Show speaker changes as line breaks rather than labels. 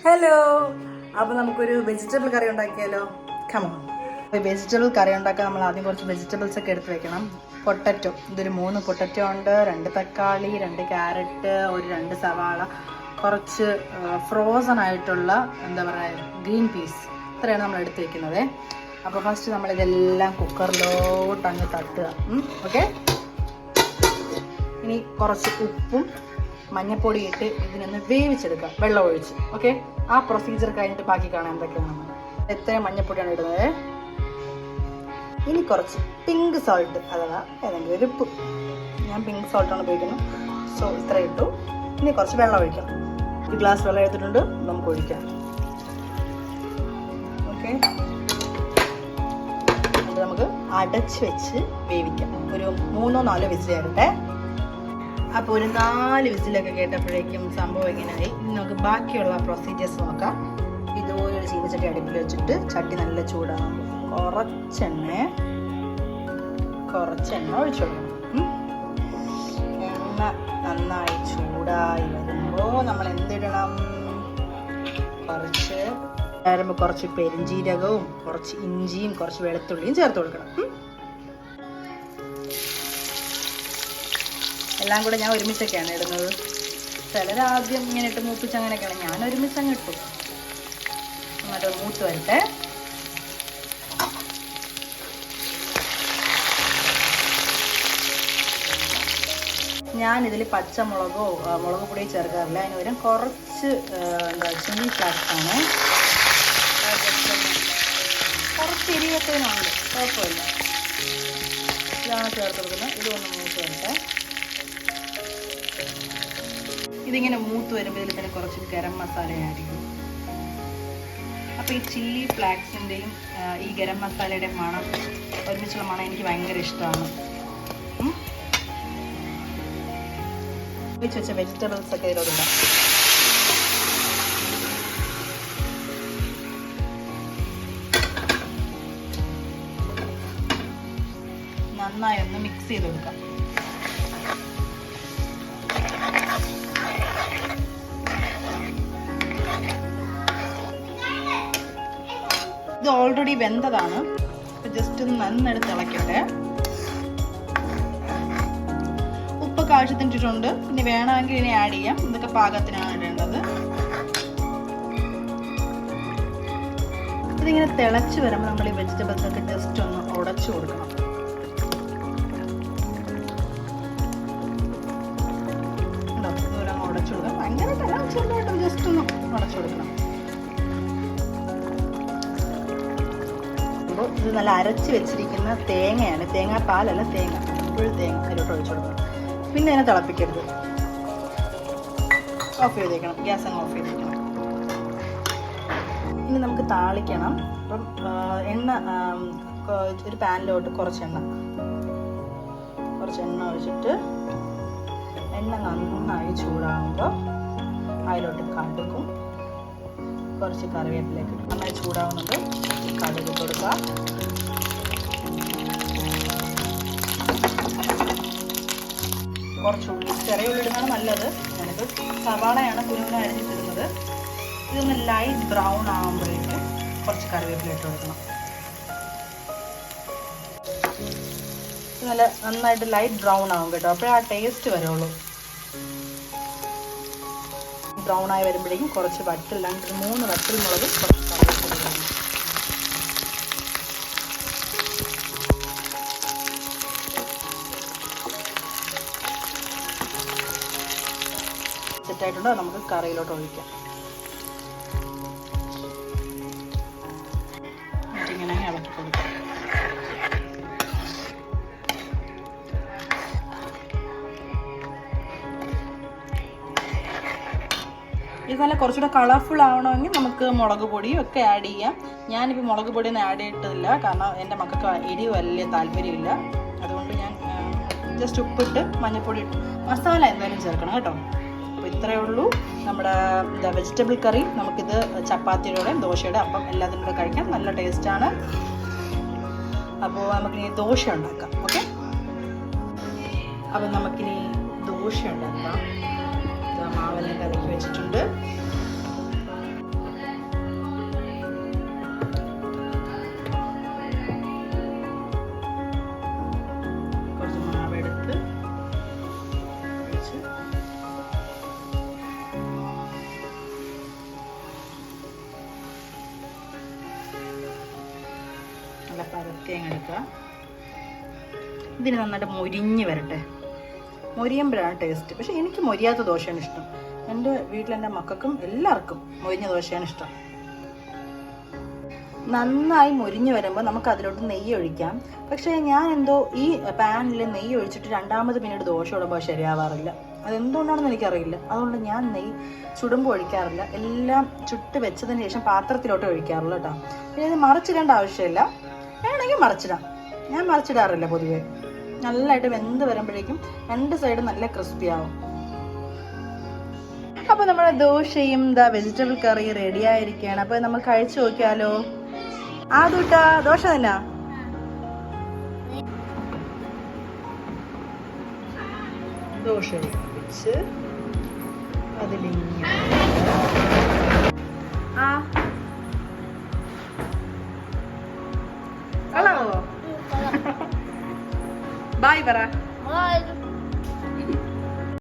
Hello, അപ്പോൾ നമുക്കൊരു vegetable കറി ഉണ്ടാക്കിയാലോ? കമോൺ. വെജിറ്റബിൾ കറി ഉണ്ടാക്കാൻ നമ്മൾ ആദ്യം കുറച്ച് വെജിറ്റബിൾസ് ഒക്കെ എടുത്ത് വെക്കണം. പൊട്ടറ്റോ, ഇതൊരു 3 പൊട്ടറ്റോ ഉണ്ട്, 2 തക്കാളി, 2 ക്യാരറ്റ്, ഒരു 2 സവാള, കുറച്ച് ഫ്രോസൺ ആയിട്ടുള്ള എന്താ പറയുക ഗ്രീൻ പീസ്, ഇത്രയാണ് നമ്മൾ എടുത്ത് വെക്കുന്നത്. അപ്പോൾ ഫസ്റ്റ് നമ്മളിതെല്ലാം കുക്കറിലോട്ട് അങ്ങ് തട്ടുക. ഓക്കെ, ഇനി കുറച്ച് ഉപ്പും മഞ്ഞപ്പൊടി ഇട്ട് ഇതിനൊന്ന് വേവിച്ചെടുക്കുക, വെള്ളം ഒഴിച്ച്. ഓക്കെ, ആ പ്രൊസീജിയർ കഴിഞ്ഞിട്ട് ബാക്കി കാണാൻ എന്തൊക്കെയാണ്. എത്രയും മഞ്ഞപ്പൊടിയാണ് ഇടുന്നത്. ഇനി കുറച്ച് പിങ്ക് സോൾട്ട്, അഥവാ ഏതെങ്കിലും ഒരു ഉപ്പ്. ഞാൻ പിങ്ക് സോൾട്ടാണ് ഉപയോഗിക്കുന്നത്. സോ ഇത്ര ഇട്ടു. ഇനി കുറച്ച് വെള്ളം ഒഴിക്കണം. ഒരു ഗ്ലാസ് വെള്ളം എടുത്തിട്ടുണ്ട്, നമുക്ക് ഒഴിക്കാം. ഓക്കെ, അത് നമുക്ക് അടച്ച് വെച്ച് വേവിക്കാം. ഒരു 3-4 വിസിൽ വരട്ടെ. അപ്പോൾ ഒരു 4 വിസിലൊക്കെ കേട്ടപ്പോഴേക്കും സംഭവം എങ്ങനെയായി. ഇനി നമുക്ക് ബാക്കിയുള്ള പ്രൊസീജിയേഴ്സ് നോക്കാം. ഇതുപോലെ ഒരു ചീനച്ചട്ടി അടുപ്പിൽ വെച്ചിട്ട് ചട്ടി നല്ല ചൂടാകുമ്പോൾ കുറച്ചെണ്ണ ഒഴിച്ചു കൊടുക്കണം. എണ്ണ നന്നായി ചൂടായി വരുമ്പോൾ നമ്മൾ എന്തിടണം? കുറച്ച് പെരിഞ്ജീരകവും കുറച്ച് ഇഞ്ചിയും കുറച്ച് വെളുത്തുള്ളിയും ചേർത്ത് കൊടുക്കണം. എല്ലാം കൂടെ ഞാൻ ഒരുമിച്ചൊക്കെയാണ് ഇടുന്നത്. ചിലരാദ്യം ഇങ്ങനെ ഇട്ട് മൂപ്പിച്ച് അങ്ങനെയൊക്കെയാണ്. ഞാൻ ഒരുമിച്ച് അങ്ങ് ഇട്ടു. എന്നിട്ട് മൂത്ത് വരട്ടെ. ഞാനിതിൽ പച്ചമുളകോ മുളക് പൊടിയോ ചേർക്കാറില്ല. അതിന് പകരം കുറച്ച് ചില്ലി ഫ്ലാക്സാണ്. കുറച്ച് എരിവൊക്കെയുണ്ട്, കുഴപ്പമില്ല. ഇതാണ് ചേർത്ത് കൊടുക്കുന്നത്. ഇതൊന്ന് മൂത്ത് വരട്ടെ. ഇതിങ്ങനെ മൂത്ത് വരുമ്പോൾ ഇതിൽ തന്നെ കുറച്ച് ഗരം മസാല ആഡ് ചെയ്യും. അപ്പോൾ ഈ ചില്ലി ഫ്ലാക്സിൻ്റെയും ഈ ഗരം മസാലയുടെയും മണം, ഒരുമിച്ചുള്ള മണം എനിക്ക് ഭയങ്കര ഇഷ്ടമാണ്. വെച്ച വെജിറ്റബിൾസ് ഒക്കെ ഇതിലോട്ടില്ല. നന്നായി ഒന്ന് മിക്സ് ചെയ്ത് കൊടുക്കാം. ഇത് ഓൾറെഡി വെന്തതാണ്. ജസ്റ്റ് ഒന്ന് നന്നെടുത്ത് തിളക്കട്ടെ. ഉപ്പൊക്കെ ആവശ്യത്തിന് ഇട്ടിട്ടുണ്ട്. ഇനി വേണമെങ്കിൽ ഇനി ആഡ് ചെയ്യാം. ഇതൊക്കെ പാകത്തിനാണ് ഇടേണ്ടത്. ഇതിങ്ങനെ തിളച്ച് വരുമ്പോൾ നമ്മൾ ഈ വെജിറ്റബിൾസ് ഒക്കെ ജസ്റ്റ് ഒന്ന് ഉടച്ചു കൊടുക്കണം. ഇതുപോലെ ഒന്ന് ഉടച്ചു കൊടുക്കണം. ഭയങ്കര ചെറുതായിട്ടും ജസ്റ്റ് ഒന്ന് ഉടച്ചു കൊടുക്കണം. ഇത് നല്ല അരച്ച് വെച്ചിരിക്കുന്ന തേങ്ങയാണ്. തേങ്ങാപ്പാലല്ല, തേങ്ങ, ഫുൾ തേങ്ങ അതിലോട്ട് ഒഴിച്ചു കൊടുക്കണം. പിന്നെ അതിനെ തിളപ്പിക്കരുത്. ഓഫ് ചെയ്തേക്കണം. ഗ്യാസ് അങ്ങ് ഓഫ് ചെയ്തേക്കണം. ഇനി നമുക്ക് താളിക്കണം. അപ്പം എണ്ണ ഒരു പാനിലോട്ട് കുറച്ച് എണ്ണ ഒഴിച്ചിട്ട് എണ്ണ നന്നായി ചൂടാകുമ്പോൾ അതിലോട്ട് കടുകും കുറച്ച് കറിവേപ്പിലേക്ക് നന്നായി ചൂടാവുന്നുണ്ട്. കടുക് കൊടുക്കുക. കുറച്ച് ഉള്ളി, ചെറിയ ഉള്ളി ഇടുന്നതാണ് നല്ലത്. ഞാനിപ്പോൾ സവാളയാണ് കുരുമുളക് അരിഞ്ഞിട്ടിരുന്നത്. ഇതൊന്ന് ലൈറ്റ് ബ്രൗൺ ആകുമ്പോഴേക്ക് കുറച്ച് കറിവേപ്പില ഇട്ട് കൊടുക്കണം. ഇത് നല്ല നന്നായിട്ട് ലൈറ്റ് ബ്രൗൺ ആകും കേട്ടോ. അപ്പോഴേ ആ ടേസ്റ്റ് വരുള്ളൂ. ബ്രൗൺ ആയി വരുമ്പോഴേക്കും കുറച്ച് 3 വറ്റൽ മുളക്, കുറച്ച് കറിവേപ്പില ഇടണം. സെറ്റായിട്ടുണ്ട്. നമുക്ക് കറിയിലോട്ട് ഒഴിക്കാം. എന്നിട്ടിങ്ങനെ ഇളക്കി കൊടുക്കാം. ഇത് നല്ല കുറച്ചുകൂടെ കളർഫുൾ ആവണമെങ്കിൽ നമുക്ക് മുളക് പൊടിയും ഒക്കെ ആഡ് ചെയ്യാം. ഞാനിപ്പോൾ മുളക് പൊടിയൊന്നും ആഡ് ചെയ്തിട്ടില്ല, കാരണം എൻ്റെ മക്കൾക്ക് എരിവ് വലിയ താല്പര്യമില്ല. അതുകൊണ്ട് ഞാൻ ജസ്റ്റ് ഉപ്പിട്ട് മഞ്ഞൾപ്പൊടി ഇട്ട് മസാല എന്തായാലും ചേർക്കണം കേട്ടോ. അപ്പോൾ ഇത്രയേ ഉള്ളൂ നമ്മുടെ വെജിറ്റബിൾ കറി. നമുക്കിത് ചപ്പാത്തിയുടെ, ദോശയുടെ, അപ്പം എല്ലാത്തിനും കൂടെ കഴിക്കാം. നല്ല ടേസ്റ്റാണ്. അപ്പോൾ നമുക്കിനി ദോശ ഉണ്ടാക്കാം. ഓക്കെ, അപ്പം നമുക്കിനി ദോശ ഉണ്ടാക്കാം. മാവെല്ലാം കലക്കി വെച്ചിട്ടുണ്ട്. നല്ല പരക്കെ അങ്ങ് എടുക്കുക. ഇതിന് നന്നായിട്ട് മൊരിഞ്ഞ് വരട്ടെ. മൊരിയുമ്പോഴാണ് ടേസ്റ്റ്. പക്ഷെ എനിക്ക് മൊരിയാത്ത ദോശയാണ് ഇഷ്ടം. എൻ്റെ വീട്ടിൽ എൻ്റെ മക്കൾക്കും എല്ലാവർക്കും മൊരിഞ്ഞ ദോശയാണ് ഇഷ്ടം. നന്നായി മൊരിഞ്ഞ് വരുമ്പോൾ നമുക്ക് അതിലോട്ട് നെയ്യ് ഒഴിക്കാം. പക്ഷേ ഞാൻ എന്തോ ഈ പാനിൽ നെയ്യ് ഒഴിച്ചിട്ട് രണ്ടാമത് പിന്നീട് ദോശ ഇടുമ്പോൾ ശരിയാവാറില്ല. അതെന്തുകൊണ്ടാണെന്ന് എനിക്കറിയില്ല. അതുകൊണ്ട് ഞാൻ നെയ്യ് ചുടുമ്പോൾ ഒഴിക്കാറില്ല. എല്ലാം ചുട്ട് വെച്ചതിന് ശേഷം പാത്രത്തിലോട്ട് ഒഴിക്കാറുള്ളൂ കേട്ടോ. പിന്നെ ഇത് മറിച്ചിടേണ്ട ആവശ്യമില്ല. വേണമെങ്കിൽ മറിച്ചിടാം. ഞാൻ മറിച്ചിടാറില്ല പൊതുവെ. നല്ലതായിട്ട് വെന്ത് വരുമ്പോഴേക്കും രണ്ട് സൈഡും നല്ല ക്രിസ്പി ആവും. അപ്പോൾ നമ്മുടെ ദോശയും വെജിറ്റബിൾ കറി റെഡി ആയിരിക്കുകയാണ്. അപ്പോൾ നമുക്ക് കഴിച്ചു നോക്കിയാലോ? ആദൂട്ടാ ദോശ തന്നെ ദോശ വെച്ച് അതിലിങ്ങനെ കളാവോ? ബായ് പറ.